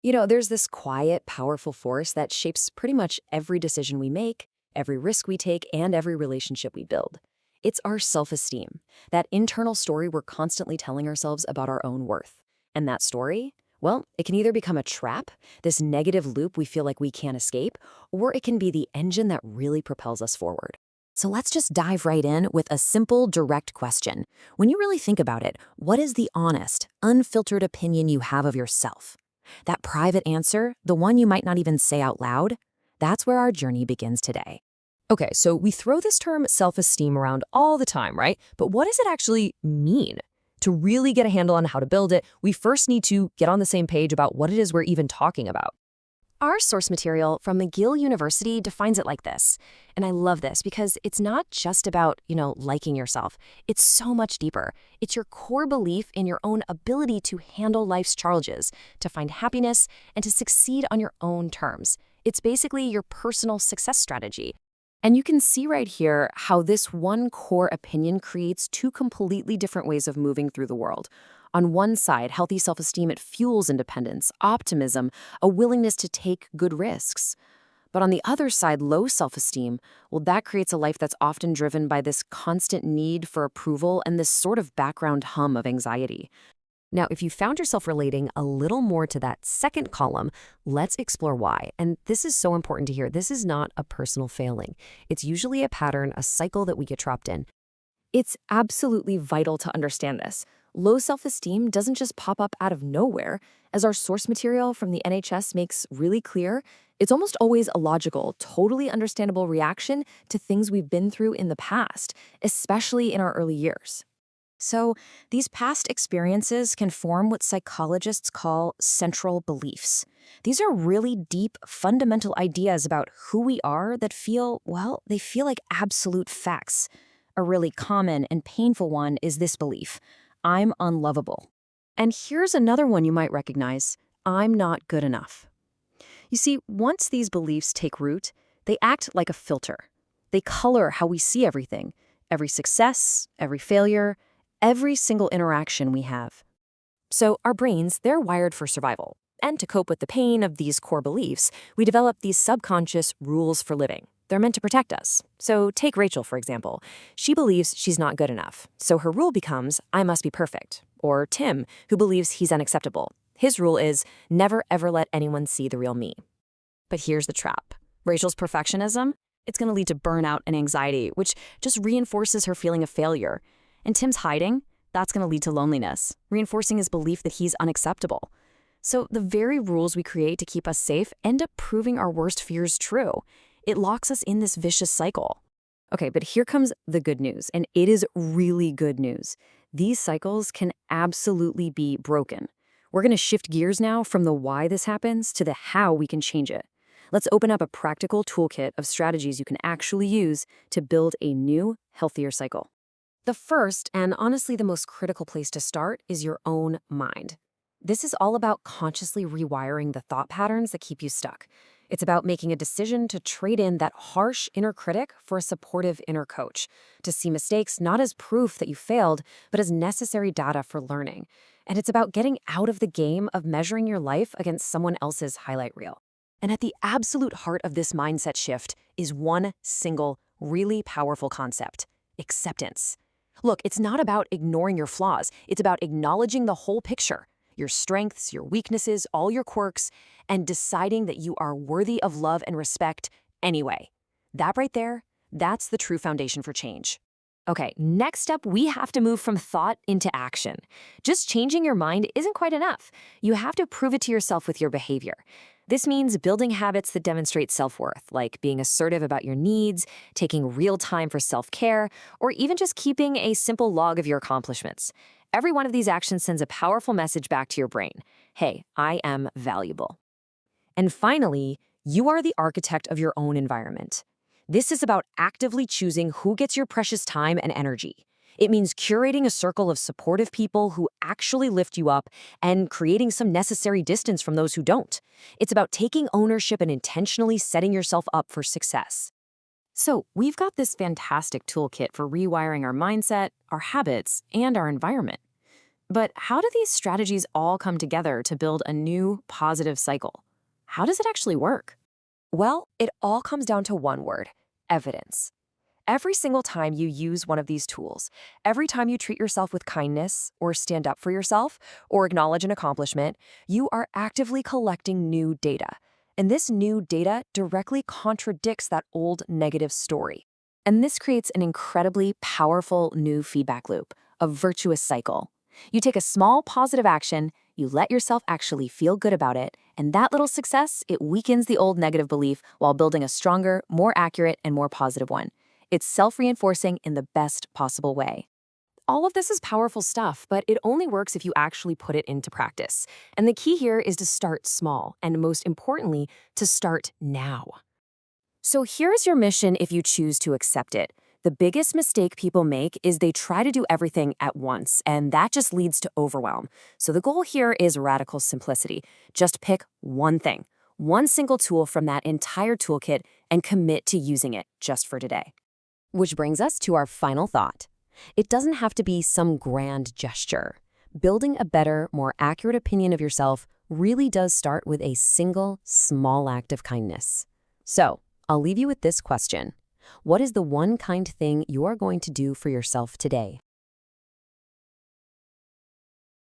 There's this quiet, powerful force that shapes pretty much every decision we make, every risk we take, and every relationship we build. It's our self-esteem, that internal story we're constantly telling ourselves about our own worth. And that story, well, it can either become a trap, this negative loop we feel like we can't escape, or it can be the engine that really propels us forward. So let's just dive right in with a simple, direct question. When you really think about it, what is the honest, unfiltered opinion you have of yourself? That private answer, the one you might not even say out loud, that's where our journey begins today. Okay, so we throw this term self-esteem around all the time, right? But what does it actually mean? To really get a handle on how to build it, we first need to get on the same page about what it is we're even talking about. Our source material from McGill University defines it like this. And I love this because it's not just about, liking yourself. It's so much deeper. It's your core belief in your own ability to handle life's challenges, to find happiness, and to succeed on your own terms. It's basically your personal success strategy. And you can see right here how this one core opinion creates two completely different ways of moving through the world. On one side, healthy self-esteem, it fuels independence, optimism, a willingness to take good risks. But on the other side, low self-esteem, well, that creates a life that's often driven by this constant need for approval and this sort of background hum of anxiety. Now, if you found yourself relating a little more to that second column, let's explore why. And this is so important to hear. This is not a personal failing. It's usually a pattern, a cycle that we get trapped in. It's absolutely vital to understand this. Low self-esteem doesn't just pop up out of nowhere. As our source material from the NHS makes really clear, it's almost always a logical, totally understandable reaction to things we've been through in the past, especially in our early years. So, these past experiences can form what psychologists call central beliefs. These are really deep, fundamental ideas about who we are that they feel like absolute facts. A really common and painful one is this belief: I'm unlovable. And here's another one you might recognize: I'm not good enough. You see, once these beliefs take root, they act like a filter. They color how we see everything, every success, every failure, every single interaction we have. So our brains, they're wired for survival. And to cope with the pain of these core beliefs, we develop these subconscious rules for living. They're meant to protect us. So take Rachel, for example. She believes she's not good enough. So her rule becomes, I must be perfect. Or Tim, who believes he's unacceptable. His rule is, never ever let anyone see the real me. But here's the trap. Rachel's perfectionism, it's going to lead to burnout and anxiety, which just reinforces her feeling of failure. And Tim's hiding, that's going to lead to loneliness, reinforcing his belief that he's unacceptable. So the very rules we create to keep us safe end up proving our worst fears true. It locks us in this vicious cycle. Okay, but here comes the good news, and it is really good news. These cycles can absolutely be broken. We're going to shift gears now from the why this happens to the how we can change it. Let's open up a practical toolkit of strategies you can actually use to build a new, healthier cycle. The first, and honestly the most critical place to start, is your own mind. This is all about consciously rewiring the thought patterns that keep you stuck. It's about making a decision to trade in that harsh inner critic for a supportive inner coach, to see mistakes not as proof that you failed, but as necessary data for learning. And it's about getting out of the game of measuring your life against someone else's highlight reel. And at the absolute heart of this mindset shift is one single, really powerful concept: acceptance. Look, it's not about ignoring your flaws. It's about acknowledging the whole picture, your strengths, your weaknesses, all your quirks, and deciding that you are worthy of love and respect anyway. That right there, that's the true foundation for change. Okay, next up, we have to move from thought into action. Just changing your mind isn't quite enough. You have to prove it to yourself with your behavior. This means building habits that demonstrate self-worth, like being assertive about your needs, taking real time for self-care, or even just keeping a simple log of your accomplishments. Every one of these actions sends a powerful message back to your brain. Hey, I am valuable. And finally, you are the architect of your own environment. This is about actively choosing who gets your precious time and energy. It means curating a circle of supportive people who actually lift you up and creating some necessary distance from those who don't. It's about taking ownership and intentionally setting yourself up for success. So we've got this fantastic toolkit for rewiring our mindset, our habits, and our environment. But how do these strategies all come together to build a new positive cycle? How does it actually work? Well, it all comes down to one word: evidence. Every single time you use one of these tools, every time you treat yourself with kindness, or stand up for yourself, or acknowledge an accomplishment, you are actively collecting new data. And this new data directly contradicts that old negative story. And this creates an incredibly powerful new feedback loop, a virtuous cycle. You take a small positive action, you let yourself actually feel good about it, and that little success, it weakens the old negative belief while building a stronger, more accurate, and more positive one. It's self-reinforcing in the best possible way. All of this is powerful stuff, but it only works if you actually put it into practice. And the key here is to start small, and most importantly, to start now. So here's your mission if you choose to accept it. The biggest mistake people make is they try to do everything at once, and that just leads to overwhelm. So the goal here is radical simplicity. Just pick one thing, one single tool from that entire toolkit, and commit to using it just for today. Which brings us to our final thought. It doesn't have to be some grand gesture. Building a better, more accurate opinion of yourself really does start with a single, small act of kindness. So, I'll leave you with this question. What is the one kind thing you are going to do for yourself today?